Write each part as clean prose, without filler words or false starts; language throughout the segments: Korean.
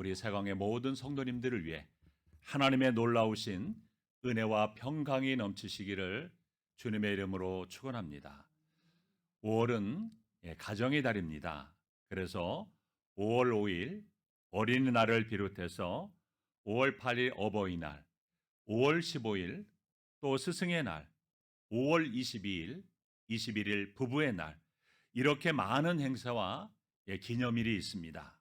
우리 세강의 모든 성도님들을 위해 하나님의 놀라우신 은혜와 평강이 넘치시기를 주님의 이름으로 축원합니다. 5월은 가정의 달입니다. 그래서 5월 5일 어린이날을 비롯해서 5월 8일 어버이날, 5월 15일 또 스승의 날, 5월 22일, 21일 부부의 날, 이렇게 많은 행사와 기념일이 있습니다.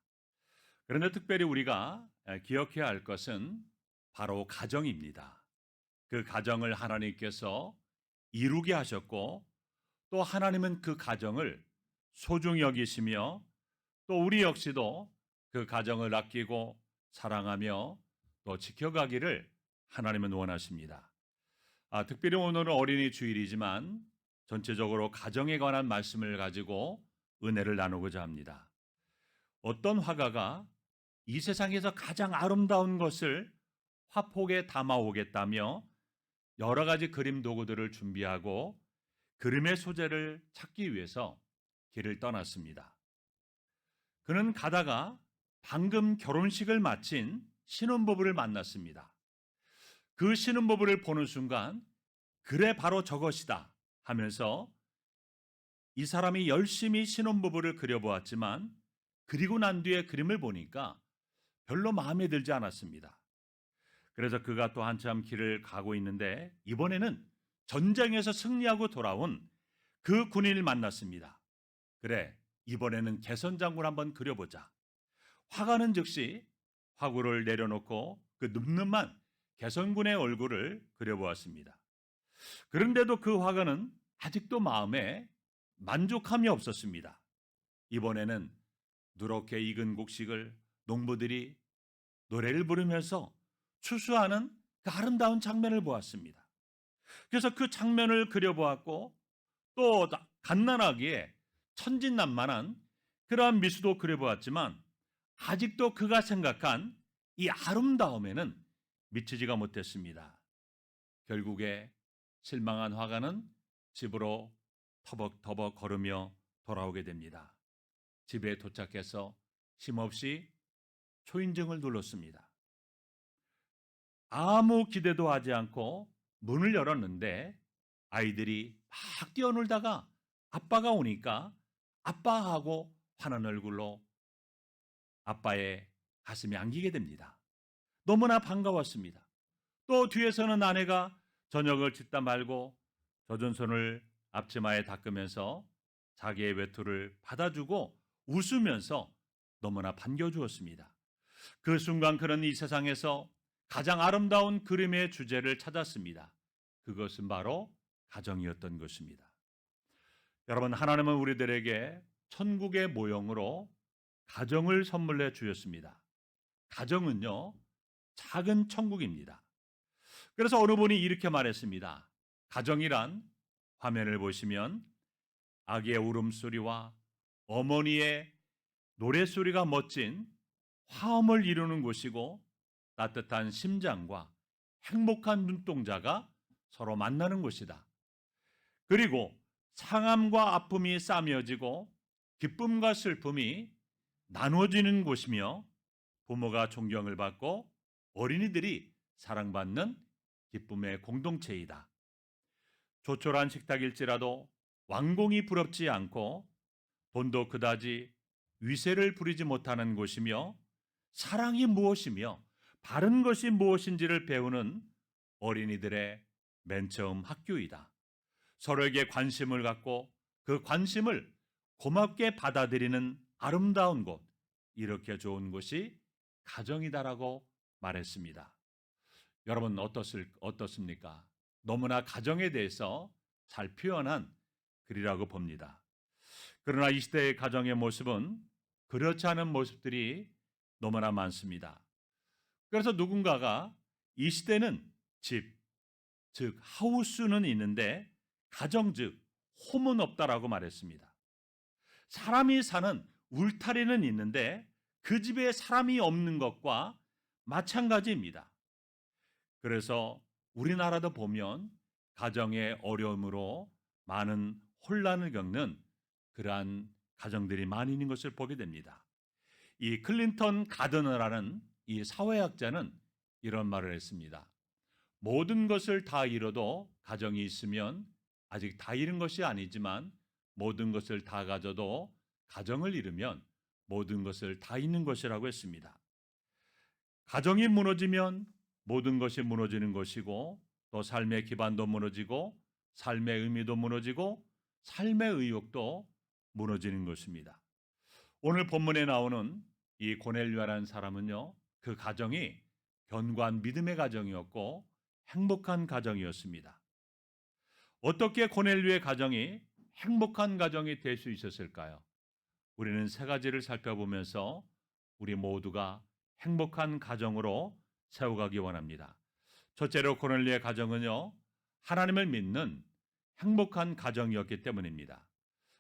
그런데 특별히 우리가 기억해야 할 것은 바로 가정입니다. 그 가정을 하나님께서 이루게 하셨고, 또 하나님은 그 가정을 소중히 여기시며, 또 우리 역시도 그 가정을 아끼고 사랑하며 또 지켜가기를 하나님은 원하십니다. 특별히 오늘은 어린이 주일이지만 전체적으로 가정에 관한 말씀을 가지고 은혜를 나누고자 합니다. 어떤 화가가 이 세상에서 가장 아름다운 것을 화폭에 담아오겠다며 여러 가지 그림 도구들을 준비하고 그림의 소재를 찾기 위해서 길을 떠났습니다. 그는 가다가 방금 결혼식을 마친 신혼부부를 만났습니다. 그 신혼부부를 보는 순간 그래 바로 저것이다 하면서 이 사람이 열심히 신혼부부를 그려보았지만 그리고 난 뒤에 그림을 보니까 별로 마음에 들지 않았습니다. 그래서 그가 또 한참 길을 가고 있는데 이번에는 전쟁에서 승리하고 돌아온 그 군인을 만났습니다. 그래, 이번에는 개선장군 한번 그려보자. 화가는 즉시 화구를 내려놓고 그 늠름한 개선군의 얼굴을 그려보았습니다. 그런데도 그 화가는 아직도 마음에 만족함이 없었습니다. 이번에는 누렇게 익은 곡식을 농부들이 노래를 부르면서 추수하는 그 아름다운 장면을 보았습니다. 그래서 그 장면을 그려보았고 또 갓난아기에 천진난만한 그러한 미수도 그려보았지만 아직도 그가 생각한 이 아름다움에는 미치지가 못했습니다. 결국에 실망한 화가는 집으로 터벅터벅 걸으며 돌아오게 됩니다. 집에 도착해서 쉼없이 초인종을 눌렀습니다. 아무 기대도 하지 않고 문을 열었는데 아이들이 막 뛰어놀다가 아빠가 오니까 아빠하고 환한 얼굴로 아빠의 가슴에 안기게 됩니다. 너무나 반가웠습니다. 또 뒤에서는 아내가 저녁을 짓다 말고 젖은 손을 앞치마에 닦으면서 자기의 외투를 받아주고 웃으면서 너무나 반겨주었습니다. 그 순간 그는 이 세상에서 가장 아름다운 그림의 주제를 찾았습니다. 그것은 바로 가정이었던 것입니다. 여러분, 하나님은 우리들에게 천국의 모형으로 가정을 선물해 주셨습니다. 가정은요, 작은 천국입니다. 그래서 어느 분이 이렇게 말했습니다. 가정이란, 화면을 보시면 아기의 울음소리와 어머니의 노랫소리가 멋진 화음을 이루는 곳이고 따뜻한 심장과 행복한 눈동자가 서로 만나는 곳이다. 그리고 상함과 아픔이 싸매어지고 기쁨과 슬픔이 나눠지는 곳이며 부모가 존경을 받고 어린이들이 사랑받는 기쁨의 공동체이다. 조촐한 식탁일지라도 왕공이 부럽지 않고 돈도 그다지 위세를 부리지 못하는 곳이며 사랑이 무엇이며 바른 것이 무엇인지를 배우는 어린이들의 맨 처음 학교이다. 서로에게 관심을 갖고 그 관심을 고맙게 받아들이는 아름다운 곳, 이렇게 좋은 곳이 가정이다라고 말했습니다. 여러분 어떻습니까? 너무나 가정에 대해서 잘 표현한 글이라고 봅니다. 그러나 이 시대의 가정의 모습은 그렇지 않은 모습들이 너무나 많습니다. 그래서 누군가가 이 시대는 집, 즉 하우스는 있는데 가정, 즉 홈은 없다라고 말했습니다. 사람이 사는 울타리는 있는데 그 집에 사람이 없는 것과 마찬가지입니다. 그래서 우리나라도 보면 가정의 어려움으로 많은 혼란을 겪는 그러한 가정들이 많이 있는 것을 보게 됩니다. 이 클린턴 가드너라는 이 사회학자는 이런 말을 했습니다. 모든 것을 다 잃어도 가정이 있으면 아직 다 잃은 것이 아니지만 모든 것을 다 가져도 가정을 잃으면 모든 것을 다 잃는 것이라고 했습니다. 가정이 무너지면 모든 것이 무너지는 것이고 또 삶의 기반도 무너지고 삶의 의미도 무너지고 삶의 의욕도 무너지는 것입니다. 오늘 본문에 나오는 이 고넬료라는 사람은요, 그 가정이 견고한 믿음의 가정이었고 행복한 가정이었습니다. 어떻게 고넬료의 가정이 행복한 가정이 될 수 있었을까요? 우리는 세 가지를 살펴보면서 우리 모두가 행복한 가정으로 세워가기 원합니다. 첫째로 고넬료의 가정은요, 하나님을 믿는 행복한 가정이었기 때문입니다.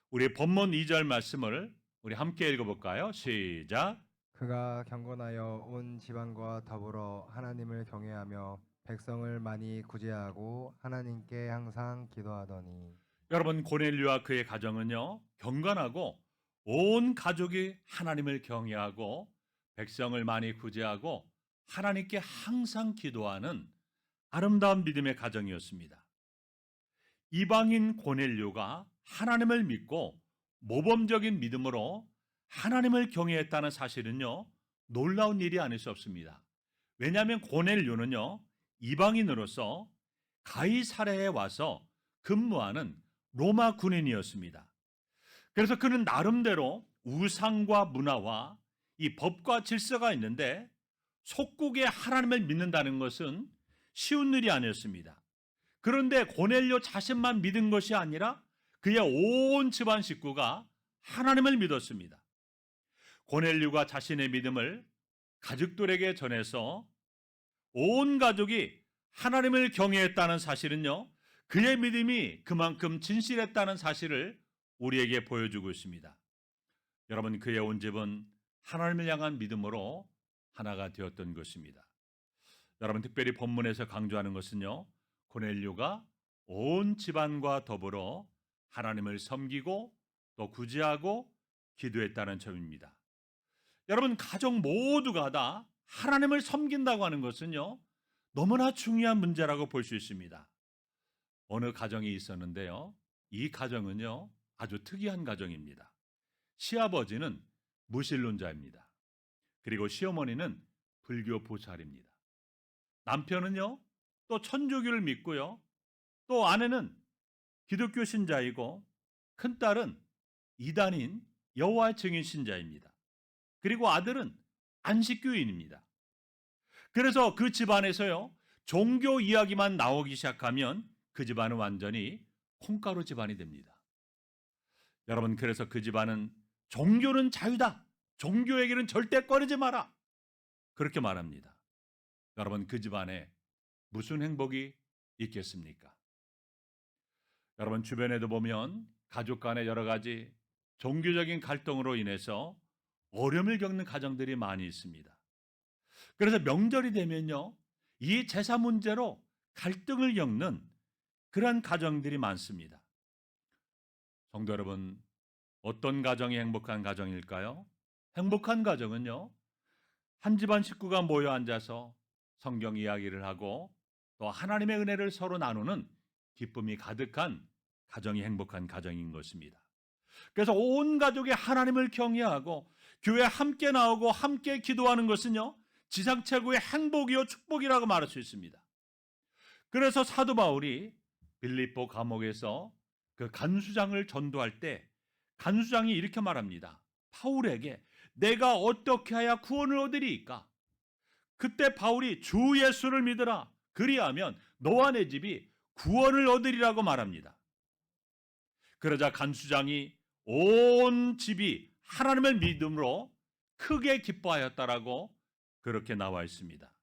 우리 본문 2절 말씀을 우리 함께 읽어볼까요? 시작. 그가 경건하여 온 집안과 더불어 하나님을 경외하며 백성을 많이 구제하고 하나님께 항상 기도하더니. 여러분, 고넬료와 그의 가정은요, 경건하고 온 가족이 하나님을 경외하고 백성을 많이 구제하고 하나님께 항상 기도하는 아름다운 믿음의 가정이었습니다. 이방인 고넬료가 하나님을 믿고 모범적인 믿음으로 하나님을 경외했다는 사실은요, 놀라운 일이 아닐 수 없습니다. 왜냐하면 고넬료는요, 이방인으로서 가이사랴에 와서 근무하는 로마 군인이었습니다. 그래서 그는 나름대로 우상과 문화와 이 법과 질서가 있는데 속국에 하나님을 믿는다는 것은 쉬운 일이 아니었습니다. 그런데 고넬료 자신만 믿은 것이 아니라 그의 온 집안 식구가 하나님을 믿었습니다. 고넬료가 자신의 믿음을 가족들에게 전해서 온 가족이 하나님을 경외했다는 사실은요, 그의 믿음이 그만큼 진실했다는 사실을 우리에게 보여주고 있습니다. 여러분, 그의 온 집은 하나님을 향한 믿음으로 하나가 되었던 것입니다. 여러분, 특별히 본문에서 강조하는 것은요, 고넬료가 온 집안과 더불어 하나님을 섬기고 또 구제하고 기도했다는 점입니다. 여러분, 가족 모두가 다 하나님을 섬긴다고 하는 것은요, 너무나 중요한 문제라고 볼 수 있습니다. 어느 가정이 있었는데요, 이 가정은요, 아주 특이한 가정입니다. 시아버지는 무신론자입니다. 그리고 시어머니는 불교 보살입니다. 남편은요, 또 천주교를 믿고요, 또 아내는 기독교 신자이고 큰딸은 이단인 여호와의 증인 신자입니다. 그리고 아들은 안식교인입니다. 그래서 그 집안에서요, 종교 이야기만 나오기 시작하면 그 집안은 완전히 콩가루 집안이 됩니다. 여러분, 그래서 그 집안은 종교는 자유다, 종교 얘기는 절대 꺼내지 마라, 그렇게 말합니다. 여러분, 그 집안에 무슨 행복이 있겠습니까? 여러분, 주변에도 보면 가족 간의 여러 가지 종교적인 갈등으로 인해서 어려움을 겪는 가정들이 많이 있습니다. 그래서 명절이 되면요, 이 제사 문제로 갈등을 겪는 그런 가정들이 많습니다. 성도 여러분, 어떤 가정이 행복한 가정일까요? 행복한 가정은요, 한 집안 식구가 모여 앉아서 성경 이야기를 하고 또 하나님의 은혜를 서로 나누는 기쁨이 가득한 가정이 행복한 가정인 것입니다. 그래서 온 가족이 하나님을 경외하고 교회에 함께 나오고 함께 기도하는 것은요, 지상 최고의 행복이요 축복이라고 말할 수 있습니다. 그래서 사도 바울이 빌립보 감옥에서 그 간수장을 전도할 때 간수장이 이렇게 말합니다. 바울에게 내가 어떻게 해야 구원을 얻으리이까? 그때 바울이 주 예수를 믿으라. 그리하면 너와 내 집이 구원을 얻으리라고 말합니다. 그러자 간수장이 온 집이 하나님을 믿음으로 크게 기뻐하였다라고 그렇게 나와 있습니다.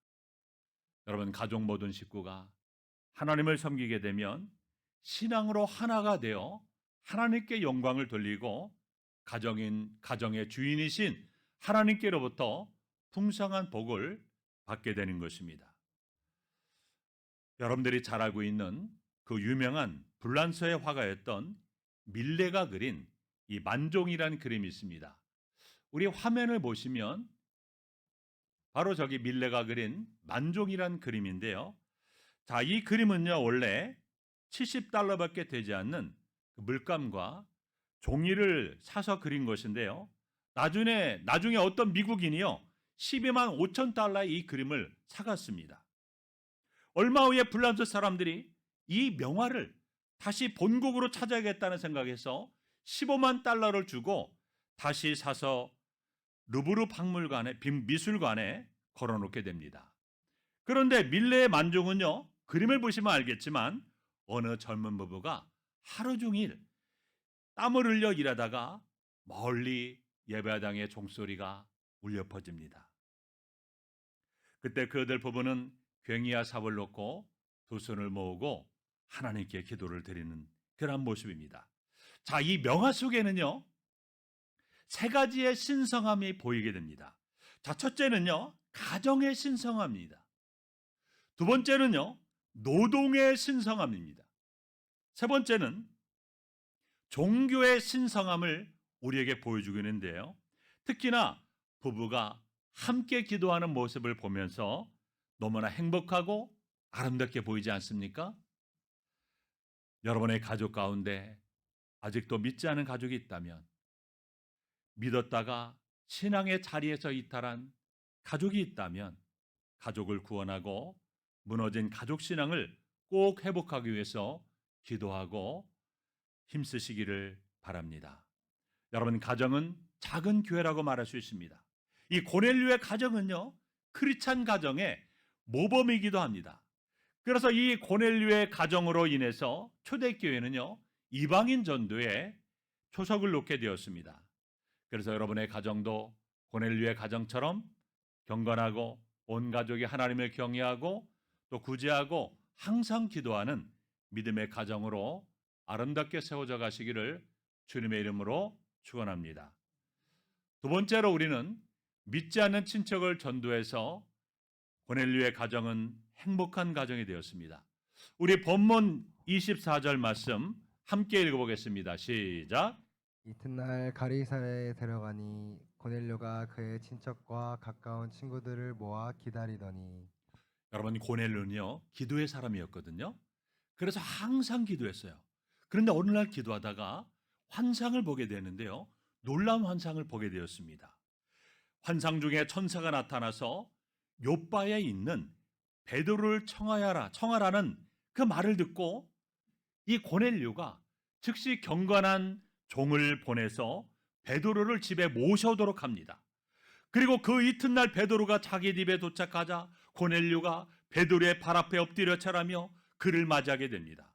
여러분, 가족 모든 식구가 하나님을 섬기게 되면 신앙으로 하나가 되어 하나님께 영광을 돌리고 가정의 주인이신 하나님께로부터 풍성한 복을 받게 되는 것입니다. 여러분들이 잘 알고 있는 그 유명한 불란서의 화가였던 밀레가 그린 이 만종이라는 그림이 있습니다. 우리 화면을 보시면 바로 저기 밀레가 그린 만종이란 그림인데요. 자, 이 그림은요, 원래 $70밖에 되지 않는 그 물감과 종이를 사서 그린 것인데요. 나중에 어떤 미국인이요, $125,000의 이 그림을 사갔습니다. 얼마 후에 프랑스 사람들이 이 명화를 다시 본국으로 찾아야겠다는 생각에서 $150,000를 주고 다시 사서 루브르 박물관에 미술관에 걸어놓게 됩니다. 그런데 밀레의 만종은요, 그림을 보시면 알겠지만 어느 젊은 부부가 하루 종일 땀을 흘려 일하다가 멀리 예배당의 종소리가 울려 퍼집니다. 그때 그들 부부는 괭이와 삽을 놓고 두 손을 모으고 하나님께 기도를 드리는 그런 모습입니다. 자, 이 명화 속에는요, 세 가지의 신성함이 보이게 됩니다. 자, 첫째는요, 가정의 신성함입니다. 두 번째는요, 노동의 신성함입니다. 세 번째는 종교의 신성함을 우리에게 보여주고 있는데요. 특히나 부부가 함께 기도하는 모습을 보면서 너무나 행복하고 아름답게 보이지 않습니까? 여러분의 가족 가운데 아직도 믿지 않은 가족이 있다면, 믿었다가 신앙의 자리에서 이탈한 가족이 있다면 가족을 구원하고 무너진 가족 신앙을 꼭 회복하기 위해서 기도하고 힘쓰시기를 바랍니다. 여러분, 가정은 작은 교회라고 말할 수 있습니다. 이 고넬료의 가정은요, 크리스찬 가정의 모범이기도 합니다. 그래서 이 고넬료의 가정으로 인해서 초대교회는요, 이방인 전도에 초석을 놓게 되었습니다. 그래서 여러분의 가정도 고넬료의 가정처럼 경건하고 온 가족이 하나님을 경외하고 또 구제하고 항상 기도하는 믿음의 가정으로 아름답게 세워져 가시기를 주님의 이름으로 축원합니다. 두 번째로 우리는 믿지 않는 친척을 전도해서 고넬료의 가정은 행복한 가정이 되었습니다. 우리 본문 24절 말씀 함께 읽어보겠습니다. 시작. 이튿날 가리사에 데려가니 고넬료가 그의 친척과 가까운 친구들을 모아 기다리더니. 여러분, 고넬료는요, 기도의 사람이었거든요. 그래서 항상 기도했어요. 그런데 어느 날 기도하다가 환상을 보게 되는데요, 놀라운 환상을 보게 되었습니다. 환상 중에 천사가 나타나서 욥바에 있는 베드로를 청하라는 그 말을 듣고 이 고넬료가 즉시 경건한 종을 보내서 베드로를 집에 모셔오도록 합니다. 그리고 그 이튿날 베드로가 자기 집에 도착하자 고넬료가 베드로의 발 앞에 엎드려 절하며 그를 맞이하게 됩니다.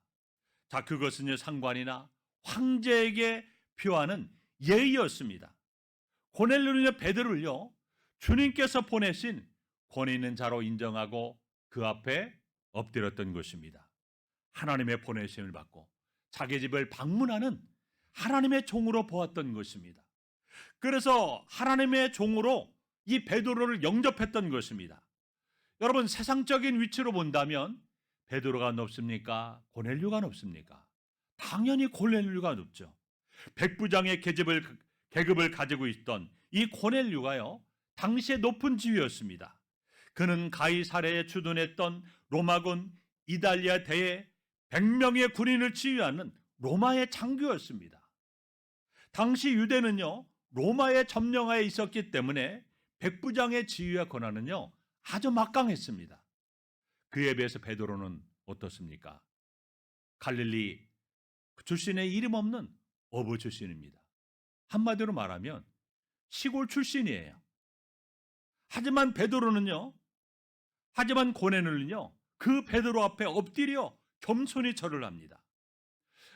자, 그것은요, 상관이나 황제에게 표하는 예의였습니다. 고넬료는요, 베드로를요, 주님께서 보내신 권위 있는 자로 인정하고 그 앞에 엎드렸던 것입니다. 하나님의 보내심을 받고 자기 집을 방문하는 하나님의 종으로 보았던 것입니다. 그래서 하나님의 종으로 이 베드로를 영접했던 것입니다. 여러분, 세상적인 위치로 본다면 베드로가 높습니까? 고넬료가 높습니까? 당연히 고넬료가 높죠. 백부장의 계급을 가지고 있던 이 고넬료가요, 당시에 높은 지위였습니다. 그는 가이사랴에 주둔했던 로마군 이달리아 대에 100명의 군인을 지휘하는 로마의 장교였습니다. 당시 유대는요, 로마의 점령하에 있었기 때문에 백부장의 지위와 권한은요, 아주 막강했습니다. 그에 비해서 베드로는 어떻습니까? 갈릴리 출신의 이름 없는 어부 출신입니다. 한마디로 말하면 시골 출신이에요. 하지만 고넬료는요, 그 베드로 앞에 엎드려 겸손히 절을 합니다.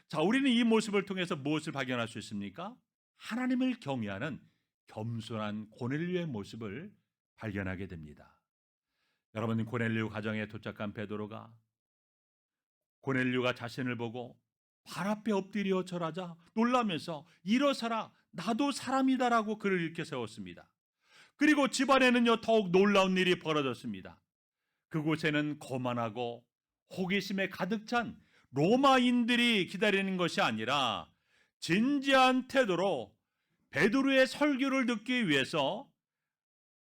자, 우리는 이 모습을 통해서 무엇을 발견할 수 있습니까? 하나님을 경외하는 겸손한 고넬료의 모습을 발견하게 됩니다. 여러분, 고넬료 가정에 도착한 베드로가 고넬료가 자신을 보고 발 앞에 엎드려 절하자 놀라면서 일어서라, 나도 사람이다라고 그를 일으켜 세웠습니다. 그리고 집안에는요, 더욱 놀라운 일이 벌어졌습니다. 그곳에는 거만하고 호기심에 가득 찬 로마인들이 기다리는 것이 아니라 진지한 태도로 베드로의 설교를 듣기 위해서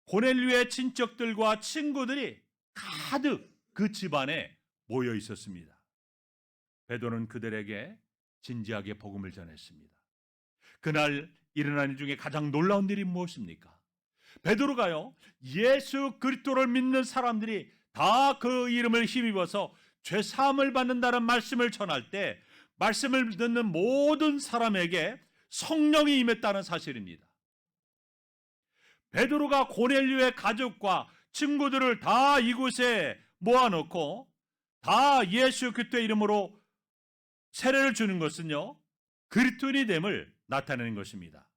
고넬료의 친척들과 친구들이 가득 그 집안에 모여 있었습니다. 베드로는 그들에게 진지하게 복음을 전했습니다. 그날 일어난 일 중에 가장 놀라운 일이 무엇입니까? 베드로가요, 예수 그리스도를 믿는 사람들이 다 그 이름을 힘입어서 죄 사함을 받는다는 말씀을 전할 때 말씀을 듣는 모든 사람에게 성령이 임했다는 사실입니다. 베드로가 고넬료의 가족과 친구들을 다 이곳에 모아놓고 다 예수 그리스도의 이름으로 세례를 주는 것은요, 그리스도인이 됨을 나타내는 것입니다.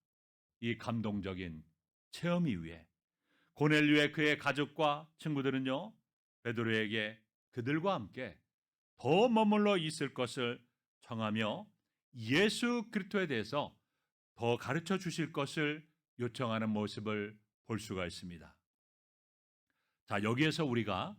이 감동적인 체험 이후에 고넬료의 그의 가족과 친구들은요, 베드로에게 그들과 함께 더 머물러 있을 것을 청하며 예수 그리스도에 대해서 더 가르쳐 주실 것을 요청하는 모습을 볼 수가 있습니다. 자, 여기에서 우리가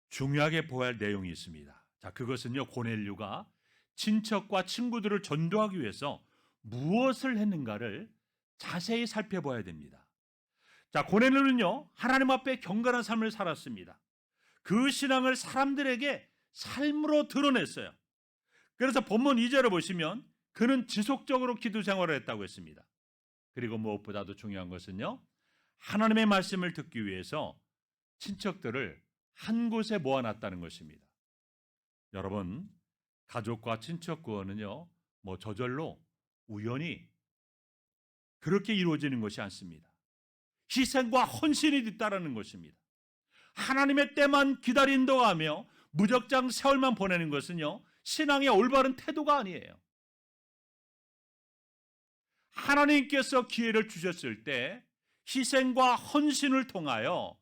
중요하게 보아야 할 내용이 있습니다. 자, 그것은요, 고넬료가 친척과 친구들을 전도하기 위해서 무엇을 했는가를 자세히 살펴봐야 됩니다. 자, 고넬료는요, 하나님 앞에 경건한 삶을 살았습니다. 그 신앙을 사람들에게 삶으로 드러냈어요. 그래서 본문 2절을 보시면 그는 지속적으로 기도 생활을 했다고 했습니다. 그리고 무엇보다도 중요한 것은요, 하나님의 말씀을 듣기 위해서 친척들을 한 곳에 모아놨다는 것입니다. 여러분, 가족과 친척 구원은요, 저절로 우연히 그렇게 이루어지는 것이 않습니다. 희생과 헌신이 있다라는 것입니다. 하나님의 때만 기다린다고 하며 무적장 세월만 보내는 것은요, 신앙의 올바른 태도가 아니에요. 하나님께서 기회를 주셨을 때 희생과 헌신을 통하여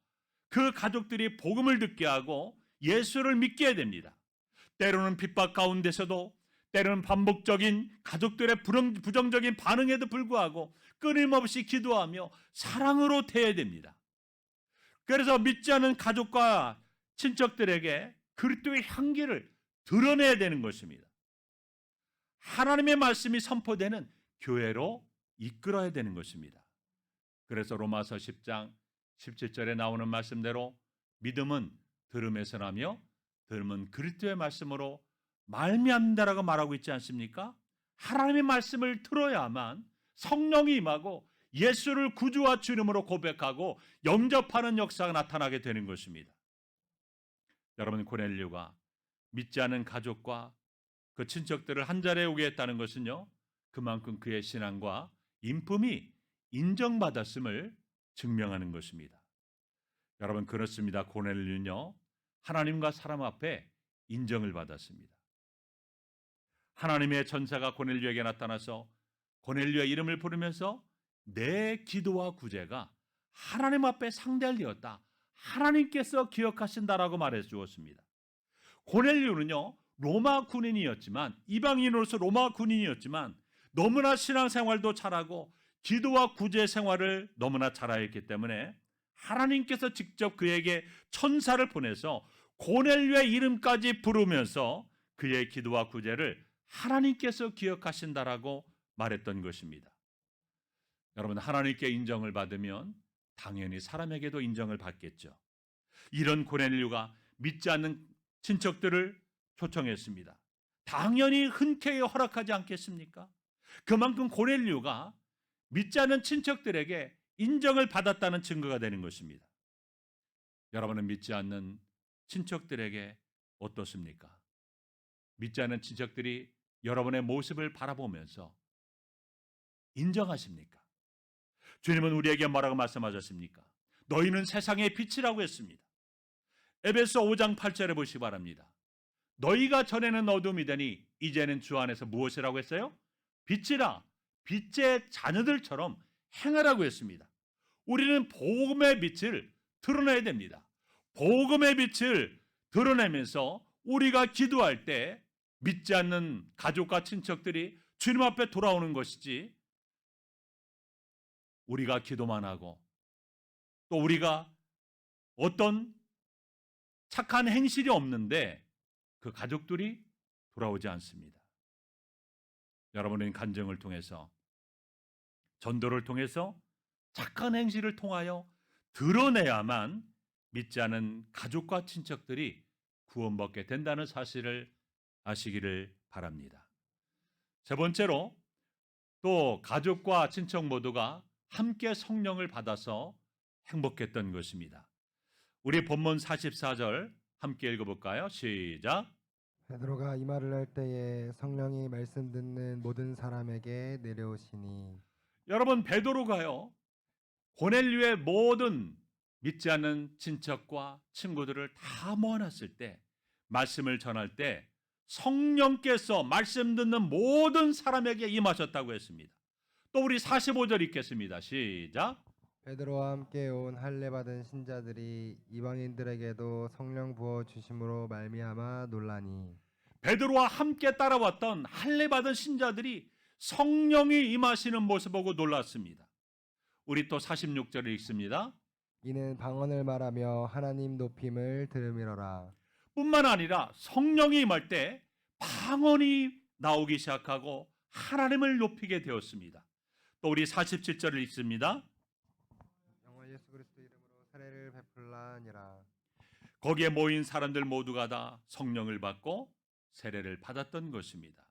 그 가족들이 복음을 듣게 하고 예수를 믿게 해야 됩니다. 때로는 핍박 가운데서도, 때로는 반복적인 가족들의 부정적인 반응에도 불구하고 끊임없이 기도하며 사랑으로 대해야 됩니다. 그래서 믿지 않는 가족과 친척들에게 그리스도의 향기를 드러내야 되는 것입니다. 하나님의 말씀이 선포되는 교회로 이끌어야 되는 것입니다. 그래서 로마서 10장 17절에 나오는 말씀대로 믿음은 들음에서 나며 들음은 그리스도의 말씀으로 말미암는다라고 말하고 있지 않습니까? 하나님의 말씀을 들어야만 성령이 임하고 예수를 구주와 주님으로 고백하고 영접하는 역사가 나타나게 되는 것입니다. 여러분, 고넬료가 믿지 않은 가족과 그 친척들을 한 자리에 오게 했다는 것은요, 그만큼 그의 신앙과 인품이 인정받았음을 증명하는 것입니다. 여러분, 그렇습니다. 고넬료는요, 하나님과 사람 앞에 인정을 받았습니다. 하나님의 전사가 고넬료에게 나타나서 고넬료의 이름을 부르면서 내 기도와 구제가 하나님 앞에 상달되었다, 하나님께서 기억하신다라고 말해 주었습니다. 고넬료는요, 로마 군인이었지만, 이방인으로서 로마 군인이었지만 너무나 신앙생활도 잘하고 기도와 구제 생활을 너무나 잘하였기 때문에 하나님께서 직접 그에게 천사를 보내서 고넬료의 이름까지 부르면서 그의 기도와 구제를 하나님께서 기억하신다라고 말했던 것입니다. 여러분, 하나님께 인정을 받으면 당연히 사람에게도 인정을 받겠죠. 이런 고넬료가 믿지 않는 친척들을 초청했습니다. 당연히 흔쾌히 허락하지 않겠습니까? 그만큼 고넬료가 믿지 않는 친척들에게 인정을 받았다는 증거가 되는 것입니다. 여러분은 믿지 않는 친척들에게 어떻습니까? 믿지 않는 친척들이 여러분의 모습을 바라보면서 인정하십니까? 주님은 우리에게 뭐라고 말씀하셨습니까? 너희는 세상의 빛이라고 했습니다. 에베소 5장 8절에 보시기 바랍니다. 너희가 전에는 어둠이더니 이제는 주 안에서 무엇이라고 했어요? 빛이라, 빛의 자녀들처럼 행하라고 했습니다. 우리는 복음의 빛을 드러내야 됩니다. 복음의 빛을 드러내면서 우리가 기도할 때 믿지 않는 가족과 친척들이 주님 앞에 돌아오는 것이지, 우리가 기도만 하고 또 우리가 어떤 착한 행실이 없는데 그 가족들이 돌아오지 않습니다. 여러분은 간증을 통해서 전도를 통해서 착한 행실을 통하여 드러내야만 믿지 않은 가족과 친척들이 구원받게 된다는 사실을 아시기를 바랍니다. 세 번째로 또 가족과 친척 모두가 함께 성령을 받아서 행복했던 것입니다. 우리 본문 44절 함께 읽어볼까요? 시작. 베드로가 이 말을 할 때에 성령이 말씀 듣는 모든 사람에게 내려오시니. 여러분, 베드로가요 고넬료의 모든 믿지 않는 친척과 친구들을 다 모아놨을 때, 말씀을 전할 때 성령께서 말씀 듣는 모든 사람에게 임하셨다고 했습니다. 또 우리 45절 읽겠습니다. 시작. 베드로와 함께 온 할례 받은 신자들이 이방인들에게도 성령 부어 주심으로 말미암아 놀라니. 베드로와 함께 따라왔던 할례 받은 신자들이 성령이 임하시는 모습 보고 놀랐습니다. 우리 또 46절을 읽습니다. 이는 방언을 말하며 하나님 높임을 들음이러라. 뿐만 아니라 성령이 임할 때 방언이 나오기 시작하고 하나님을 높이게 되었습니다. 또 우리 47절을 읽습니다. 영원 예수 그리스도 이름으로 세례를 베풀라니라. 거기에 모인 사람들 모두가 다 성령을 받고 세례를 받았던 것입니다.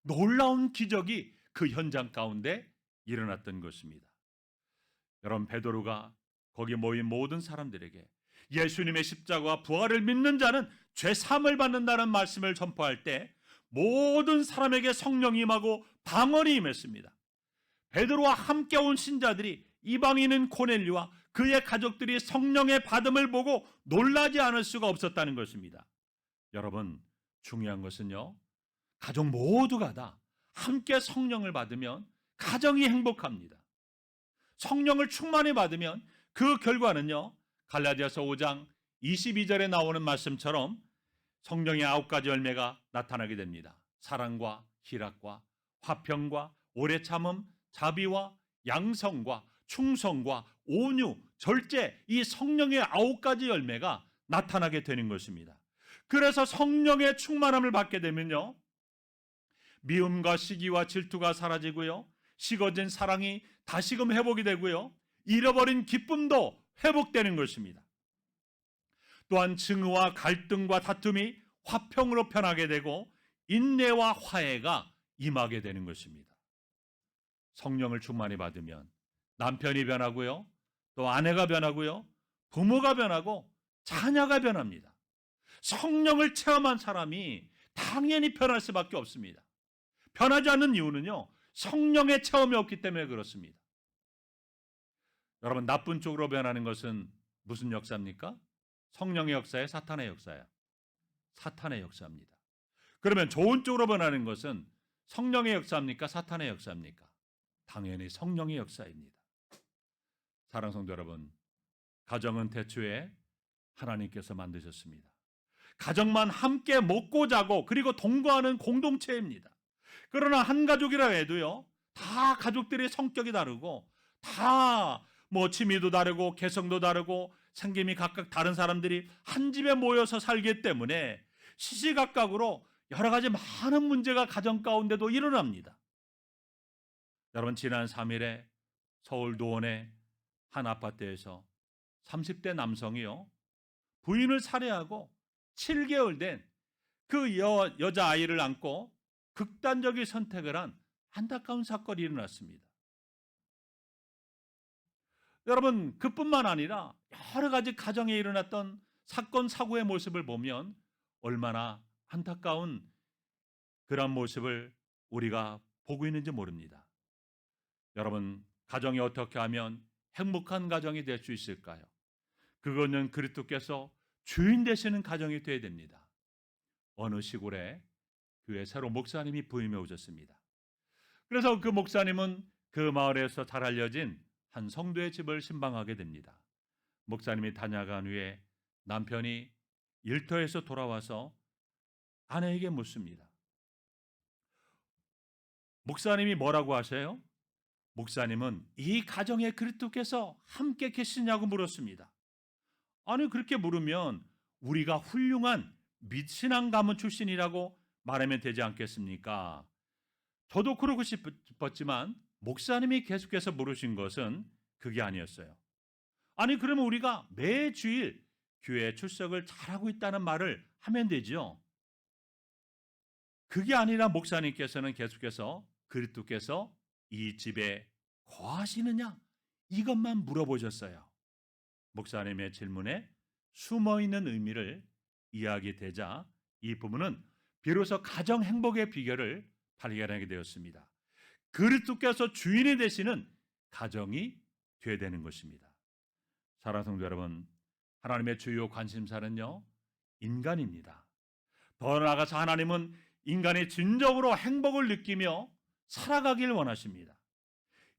놀라운 기적이 그 현장 가운데 일어났던 것입니다. 여러분, 베드로가 거기 모인 모든 사람들에게 예수님의 십자가와 부활을 믿는 자는 죄 사함을 받는다는 말씀을 전파할 때 모든 사람에게 성령이 임하고 방언이 임했습니다. 베드로와 함께 온 신자들이 이방인인 고넬료와 그의 가족들이 성령의 받음을 보고 놀라지 않을 수가 없었다는 것입니다. 여러분, 중요한 것은요, 가족 모두가 다 함께 성령을 받으면 가정이 행복합니다. 성령을 충만히 받으면 그 결과는요, 갈라디아서 5장 22절에 나오는 말씀처럼 성령의 9가지 열매가 나타나게 됩니다. 사랑과 희락과 화평과 오래 참음, 자비와 양성과 충성과 온유, 절제, 이 성령의 9가지 열매가 나타나게 되는 것입니다. 그래서 성령의 충만함을 받게 되면요, 미움과 시기와 질투가 사라지고요, 식어진 사랑이 다시금 회복이 되고요, 잃어버린 기쁨도 회복되는 것입니다. 또한 증오와 갈등과 다툼이 화평으로 변하게 되고 인내와 화해가 임하게 되는 것입니다. 성령을 충만히 받으면 남편이 변하고요, 또 아내가 변하고요, 부모가 변하고 자녀가 변합니다. 성령을 체험한 사람이 당연히 변할 수밖에 없습니다. 변하지 않는 이유는요, 성령의 체험이 없기 때문에 그렇습니다. 여러분, 나쁜 쪽으로 변하는 것은 무슨 역사입니까? 성령의 역사예요, 사탄의 역사예요? 사탄의 역사입니다. 그러면 좋은 쪽으로 변하는 것은 성령의 역사입니까? 사탄의 역사입니까? 당연히 성령의 역사입니다. 사랑하는 성도 여러분, 가정은 태초에 하나님께서 만드셨습니다. 가정만 함께 먹고 자고 그리고 동거하는 공동체입니다. 그러나 한 가족이라 해도요, 다 가족들의 성격이 다르고 다 취미도 다르고 개성도 다르고 생김이 각각 다른 사람들이 한 집에 모여서 살기 때문에 시시각각으로 여러 가지 많은 문제가 가정 가운데도 일어납니다. 여러분, 지난 3일에 서울 노원의 한 아파트에서 30대 남성이요, 부인을 살해하고 7개월 된 그 여자아이를 안고 극단적인 선택을 한 안타까운 사건이 일어났습니다. 여러분, 그뿐만 아니라 여러 가지 가정에 일어났던 사건 사고의 모습을 보면 얼마나 안타까운 그런 모습을 우리가 보고 있는지 모릅니다. 여러분, 가정이 어떻게 하면 행복한 가정이 될 수 있을까요? 그거는 그리스도께서 주인 되시는 가정이 되어야 됩니다. 어느 시골에 교회 새로 목사님이 부임해 오셨습니다. 그래서 그 목사님은 그 마을에서 잘 알려진 한 성도의 집을 신방하게 됩니다. 목사님이 다녀간 후에 남편이 일터에서 돌아와서 아내에게 묻습니다. 목사님이 뭐라고 하세요? 목사님은 이 가정에 그리스도께서 함께 계시냐고 물었습니다. 아니, 그렇게 물으면 우리가 훌륭한 신앙 가문 출신이라고 말하면 되지 않겠습니까? 저도 그러고 싶었지만 목사님이 계속해서 물으신 것은 그게 아니었어요. 아니 그러면 우리가 매주일 교회 출석을 잘하고 있다는 말을 하면 되죠. 그게 아니라 목사님께서는 계속해서 그리스도께서 이 집에 거하시느냐 이것만 물어보셨어요. 목사님의 질문에 숨어있는 의미를 이야기되자 이 부분은 비로소 가정 행복의 비결을 발견하게 되었습니다. 그리스도께서 주인이 되시는 가정이 되어야 되는 것입니다. 사랑하는 성도 여러분, 하나님의 주요 관심사는요 인간입니다. 더 나아가서 하나님은 인간이 진정으로 행복을 느끼며 살아가길 원하십니다.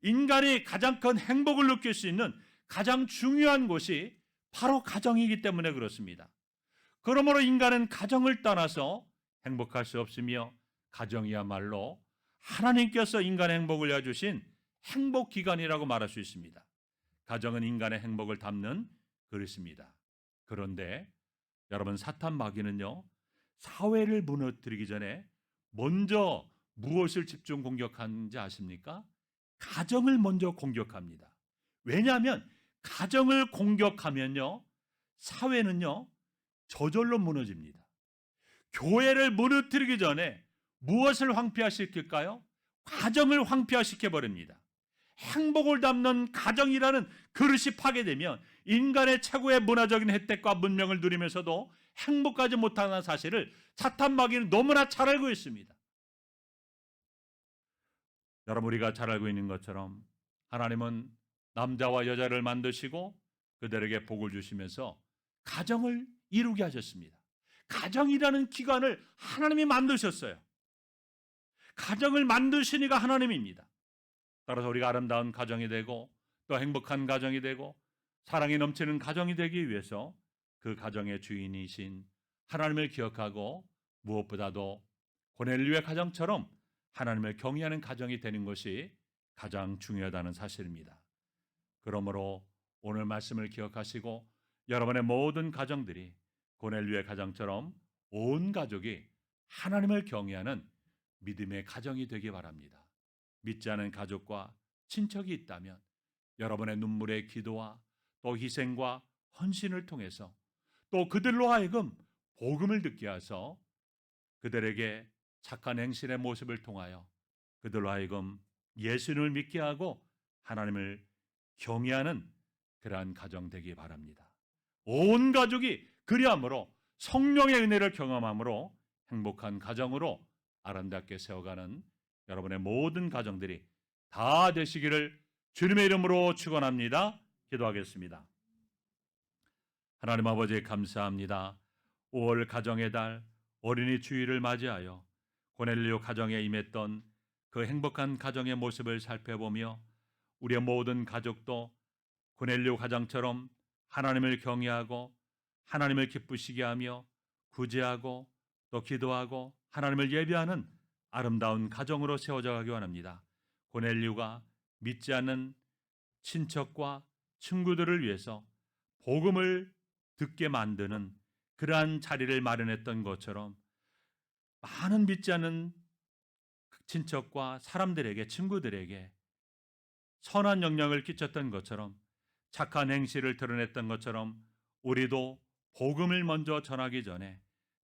인간이 가장 큰 행복을 느낄 수 있는 가장 중요한 곳이 바로 가정이기 때문에 그렇습니다. 그러므로 인간은 가정을 떠나서 행복할 수 없으며 가정이야말로 하나님께서 인간의 행복을 위하여 주신 행복기관이라고 말할 수 있습니다. 가정은 인간의 행복을 담는 그릇입니다. 그런데 여러분 사탄 마귀는요 사회를 무너뜨리기 전에 먼저 무엇을 집중 공격하는지 아십니까? 가정을 먼저 공격합니다. 왜냐하면 가정을 공격하면요 사회는요 저절로 무너집니다. 교회를 무너뜨리기 전에 무엇을 황폐화시킬까요? 가정을 황폐화시켜 버립니다. 행복을 담는 가정이라는 그릇이 파괴되면 인간의 최고의 문화적인 혜택과 문명을 누리면서도 행복하지 못하는 사실을 사탄 마귀는 너무나 잘 알고 있습니다. 여러분 우리가 잘 알고 있는 것처럼 하나님은 남자와 여자를 만드시고 그들에게 복을 주시면서 가정을 이루게 하셨습니다. 가정이라는 기관을 하나님이 만드셨어요. 가정을 만드신 이가 하나님입니다. 따라서 우리가 아름다운 가정이 되고 또 행복한 가정이 되고 사랑이 넘치는 가정이 되기 위해서 그 가정의 주인이신 하나님을 기억하고 무엇보다도 고넬료의 가정처럼 하나님을 경외하는 가정이 되는 것이 가장 중요하다는 사실입니다. 그러므로 오늘 말씀을 기억하시고 여러분의 모든 가정들이 고넬료의 가정처럼 온 가족이 하나님을 경외하는 믿음의 가정이 되기 바랍니다. 믿지 않은 가족과 친척이 있다면 여러분의 눈물의 기도와 또 희생과 헌신을 통해서 또 그들로 하여금 복음을 듣게 하셔서 그들에게 착한 행실의 모습을 통하여 그들로 하여금 예수님을 믿게 하고 하나님을 경외하는 그러한 가정 되기 바랍니다. 온 가족이 그리함으로 성령의 은혜를 경험함으로 행복한 가정으로 아름답게 세워가는 여러분의 모든 가정들이 다 되시기를 주님의 이름으로 축원합니다. 기도하겠습니다. 하나님 아버지 감사합니다. 5월 가정의 달 어린이 주일을 맞이하여 고넬료 가정에 임했던 그 행복한 가정의 모습을 살펴보며 우리의 모든 가족도 고넬료 가정처럼 하나님을 경외하고 하나님을 기쁘시게 하며 구제하고 또 기도하고 하나님을 예배하는 아름다운 가정으로 세워져 가기 원합니다. 고넬료가 믿지 않는 친척과 친구들을 위해서 복음을 듣게 만드는 그러한 자리를 마련했던 것처럼 많은 믿지 않는 친척과 사람들에게 친구들에게 선한 영향을 끼쳤던 것처럼 착한 행실을 드러냈던 것처럼 우리도 복음을 먼저 전하기 전에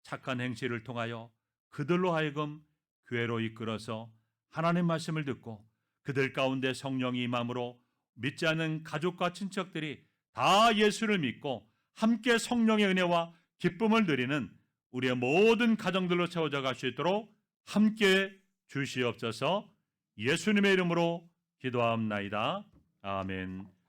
착한 행실을 통하여 그들로 하여금 교회로 이끌어서 하나님 말씀을 듣고 그들 가운데 성령이 임함으로 믿지 않는 가족과 친척들이 다 예수를 믿고 함께 성령의 은혜와 기쁨을 누리는 우리의 모든 가정들로 채워져 갈 수 있도록 함께 주시옵소서. 예수님의 이름으로 기도하옵나이다. 아멘.